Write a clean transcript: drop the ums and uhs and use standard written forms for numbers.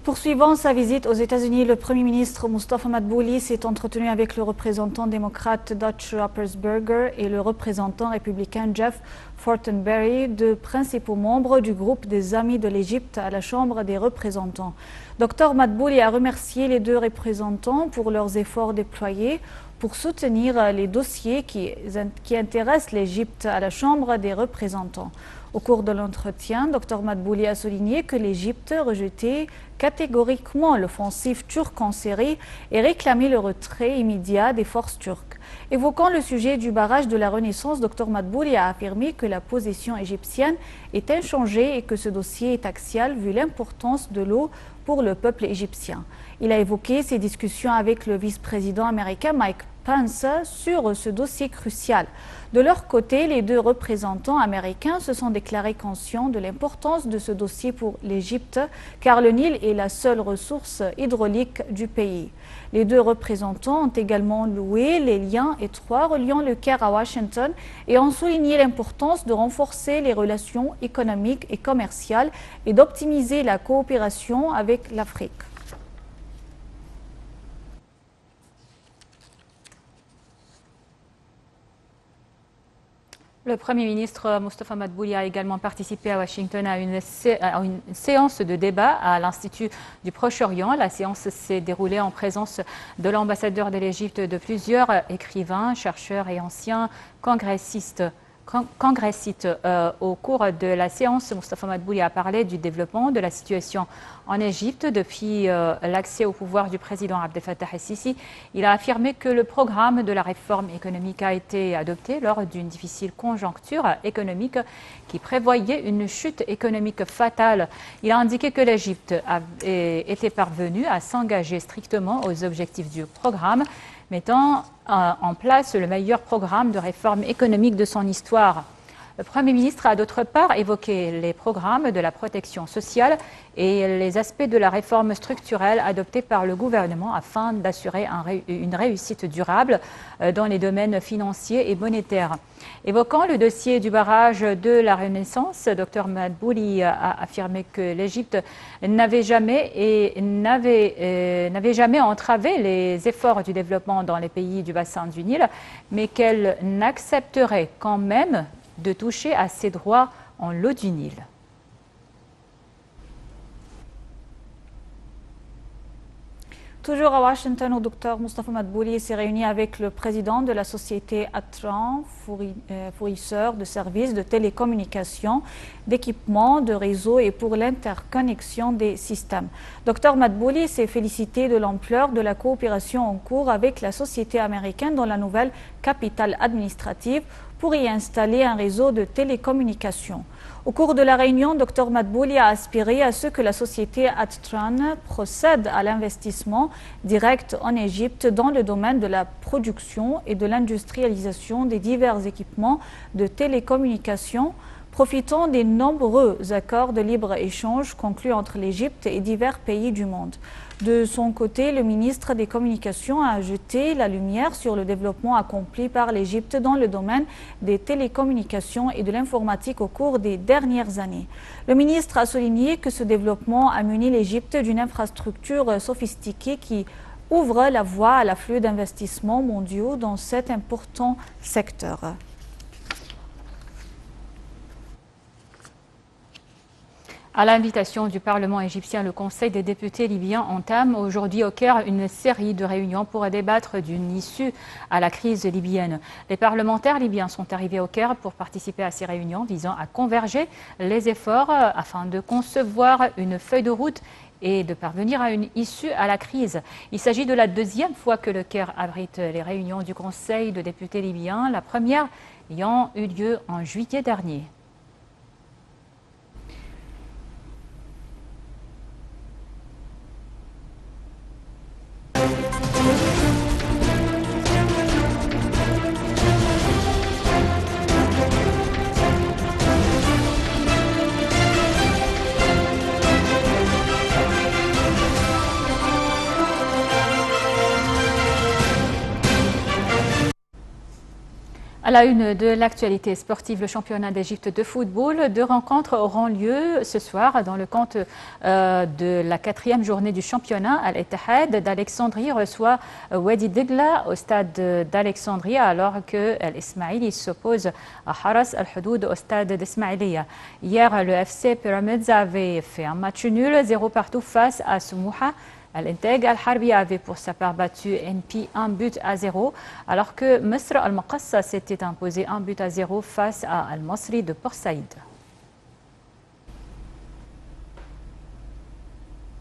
Poursuivant sa visite aux États-Unis, le Premier ministre Mustafa Madbouli s'est entretenu avec le représentant démocrate Dutch Rappersberger et le représentant républicain Jeff Fortenberry, deux principaux membres du groupe des Amis de l'Égypte à la Chambre des représentants. Dr Madbouli a remercié les deux représentants pour leurs efforts déployés pour soutenir les dossiers qui intéressent l'Égypte à la Chambre des représentants. Au cours de l'entretien, Dr Madbouli a souligné que l'Égypte rejetait catégoriquement l'offensive turque en Syrie et réclamait le retrait immédiat des forces turques. Évoquant le sujet du barrage de la Renaissance, Dr Madbouli a affirmé que la position égyptienne est inchangée et que ce dossier est axial vu l'importance de l'eau pour le peuple égyptien. Il a évoqué ses discussions avec le vice-président américain Mike Pence sur ce dossier crucial. De leur côté, les deux représentants américains se sont déclarés conscients de l'importance de ce dossier pour l'Égypte, car le Nil est la seule ressource hydraulique du pays. Les deux représentants ont également loué les liens étroits reliant le Caire à Washington et ont souligné l'importance de renforcer les relations économiques et commerciales et d'optimiser la coopération avec l'Afrique. Le Premier ministre Mustafa Madbouli a également participé à Washington à une séance de débat à l'Institut du Proche-Orient. La séance s'est déroulée en présence de l'ambassadeur de l'Égypte, de plusieurs écrivains, chercheurs et anciens congressistes. Au cours de la séance, Mustafa Madbouli a parlé du développement de la situation en Égypte depuis l'accès au pouvoir du président Abdel Fattah el-Sisi. Il a affirmé que le programme de la réforme économique a été adopté lors d'une difficile conjoncture économique qui prévoyait une chute économique fatale. Il a indiqué que l'Égypte était parvenue à s'engager strictement aux objectifs du programme, mettant en place le meilleur programme de réforme économique de son histoire. Le Premier ministre a d'autre part évoqué les programmes de la protection sociale et les aspects de la réforme structurelle adoptés par le gouvernement afin d'assurer une réussite durable dans les domaines financiers et monétaires. Évoquant le dossier du barrage de la Renaissance, Dr Madbouli a affirmé que l'Égypte n'avait jamais entravé les efforts du développement dans les pays du bassin du Nil, mais qu'elle n'accepterait quand même de toucher à ses droits en l'eau du Nil. Toujours à Washington, le docteur Mustafa Madbouli s'est réuni avec le président de la société Atran, fournisseur de services de télécommunications, d'équipements, de réseaux et pour l'interconnexion des systèmes. Dr Madbouli s'est félicité de l'ampleur de la coopération en cours avec la société américaine dans la nouvelle capitale administrative pour y installer un réseau de télécommunications. Au cours de la réunion, Dr Madbouli a aspiré à ce que la société Atran procède à l'investissement direct en Égypte dans le domaine de la production et de l'industrialisation des divers équipements de télécommunications, profitant des nombreux accords de libre-échange conclus entre l'Égypte et divers pays du monde. De son côté, le ministre des Communications a jeté la lumière sur le développement accompli par l'Égypte dans le domaine des télécommunications et de l'informatique au cours des dernières années. Le ministre a souligné que ce développement a muni l'Égypte d'une infrastructure sophistiquée qui ouvre la voie à l'afflux d'investissements mondiaux dans cet important secteur. À l'invitation du Parlement égyptien, le Conseil des députés libyens entame aujourd'hui au Caire une série de réunions pour débattre d'une issue à la crise libyenne. Les parlementaires libyens sont arrivés au Caire pour participer à ces réunions visant à converger les efforts afin de concevoir une feuille de route et de parvenir à une issue à la crise. Il s'agit de la deuxième fois que le Caire abrite les réunions du Conseil de députés libyens, la première ayant eu lieu en juillet dernier. À À la une de l'actualité sportive, le championnat d'Égypte de football, 2 rencontres auront lieu ce soir dans le compte de la 4e journée du championnat. Al-Ittihad d'Alexandrie reçoit Wadi Degla au stade d'Alexandrie, alors que l'Ismaili s'oppose à Haras Al-Hudud au stade d'Ismaïlia. Hier, le FC Pyramids avait fait un match nul, 0 partout face à Sumouha. Al-Integ Al-Harbi avait pour sa part battu NP 1-0, alors que Misr Al-Maqassa s'était imposé 1-0 face à Al-Masri de Port Saïd.